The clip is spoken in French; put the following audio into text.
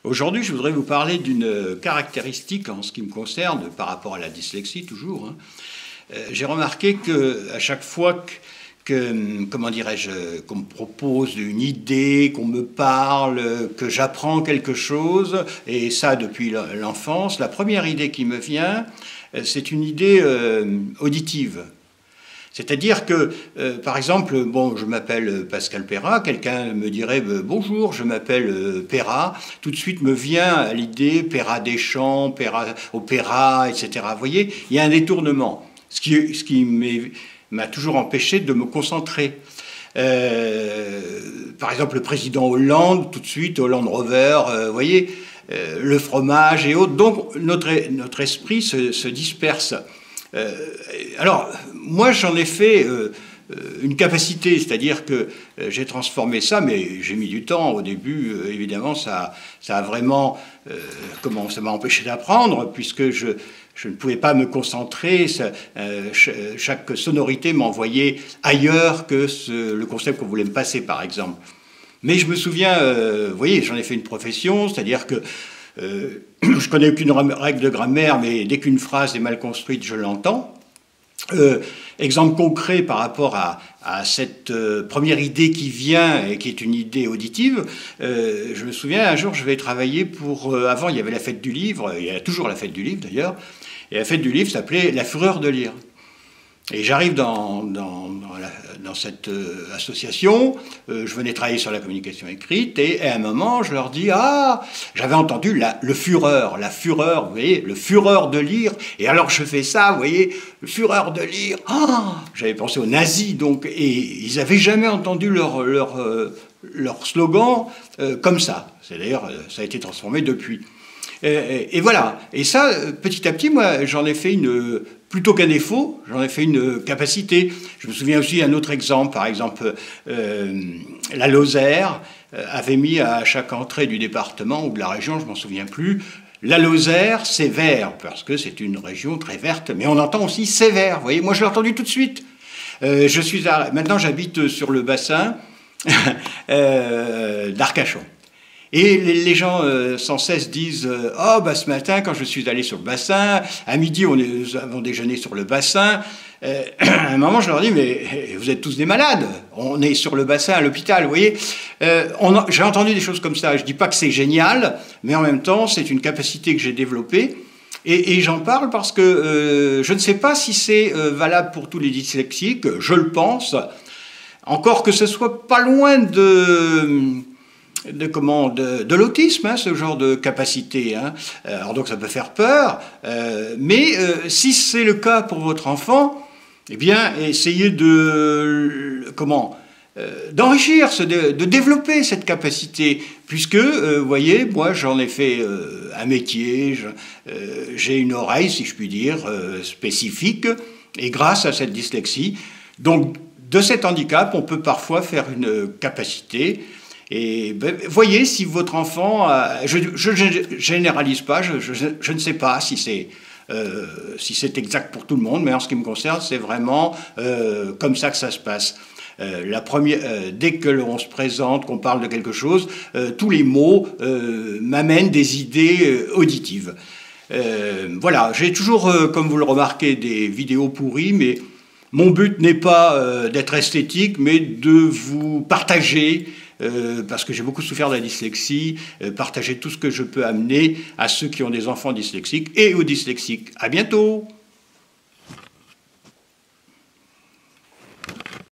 Aujourd'hui, je voudrais vous parler d'une caractéristique en ce qui me concerne, par rapport à la dyslexie toujours. J'ai remarqué qu'à chaque fois comment dirais-je, qu'on me propose une idée, qu'on me parle, que j'apprends quelque chose, et ça depuis l'enfance, la première idée qui me vient, c'est une idée auditive. C'est-à-dire que, par exemple, bon, je m'appelle Pascal Perra, quelqu'un me dirait bonjour, je m'appelle Perra, tout de suite me vient à l'idée Perra des champs, Perra opéra, etc. Vous voyez, il y a un détournement, ce qui m'a toujours empêché de me concentrer. Par exemple, le président Hollande, tout de suite, Hollande Rover, vous voyez, le fromage et autres. Donc, notre esprit se disperse. Alors, moi, j'en ai fait une capacité, c'est-à-dire que j'ai transformé ça, mais j'ai mis du temps. Au début, évidemment, ça a vraiment... ça m'a empêché d'apprendre, puisque je ne pouvais pas me concentrer. Chaque sonorité m'envoyait ailleurs que le concept qu'on voulait me passer, par exemple. Mais je me souviens, vous voyez, j'en ai fait une profession, c'est-à-dire que je connais aucune règle de grammaire, mais dès qu'une phrase est mal construite, je l'entends. Exemple concret par rapport à cette première idée qui vient et qui est une idée auditive, je me souviens, un jour, je vais travailler pour... avant, il y avait la fête du livre, il y a toujours la fête du livre d'ailleurs, et la fête du livre s'appelait La Fureur de lire. Et j'arrive dans cette association, je venais travailler sur la communication écrite, et à un moment, je leur dis « Ah, j'avais entendu le fureur, vous voyez, le fureur de lire, et alors je fais ça, vous voyez, le fureur de lire, ah !» J'avais pensé aux nazis, donc, et ils n'avaient jamais entendu leur slogan comme ça. C'est d'ailleurs, ça a été transformé depuis. Et voilà. Et ça, petit à petit, moi, j'en ai fait plutôt qu'un défaut, j'en ai fait une capacité. Je me souviens aussi d'un autre exemple. Par exemple, la Lozère avait mis à chaque entrée du département ou de la région, je ne m'en souviens plus, la Lozère, c'est vert, parce que c'est une région très verte. Mais on entend aussi sévère. Vous voyez, moi, je l'ai entendu tout de suite. Maintenant, j'habite sur le bassin d'Arcachon. Et les gens sans cesse disent « Oh, bah, ce matin, quand je suis allé sur le bassin, à midi, nous avons déjeuné sur le bassin. » À un moment, je leur dis « Mais vous êtes tous des malades. On est sur le bassin à l'hôpital, vous voyez. » J'ai entendu des choses comme ça. Je ne dis pas que c'est génial, mais en même temps, c'est une capacité que j'ai développée. Et j'en parle parce que je ne sais pas si c'est valable pour tous les dyslexiques. Je le pense. Encore que ce soit pas loin de l'autisme, hein, ce genre de capacité. Hein. Alors donc ça peut faire peur, mais si c'est le cas pour votre enfant, eh bien essayez d'enrichir, de développer cette capacité, puisque, vous voyez, moi j'en ai fait un métier, j'ai une oreille, si je puis dire, spécifique, et grâce à cette dyslexie, donc de cet handicap, on peut parfois faire une capacité. Et voyez si votre enfant, je ne généralise pas, je ne sais pas si c'est exact pour tout le monde, mais en ce qui me concerne, c'est vraiment comme ça que ça se passe. Dès que l'on se présente, qu'on parle de quelque chose, tous les mots m'amènent des idées auditives. Voilà, j'ai toujours, comme vous le remarquez, des vidéos pourries, mais mon but n'est pas d'être esthétique, mais de vous partager, parce que j'ai beaucoup souffert de la dyslexie, partager tout ce que je peux amener à ceux qui ont des enfants dyslexiques et aux dyslexiques. À bientôt!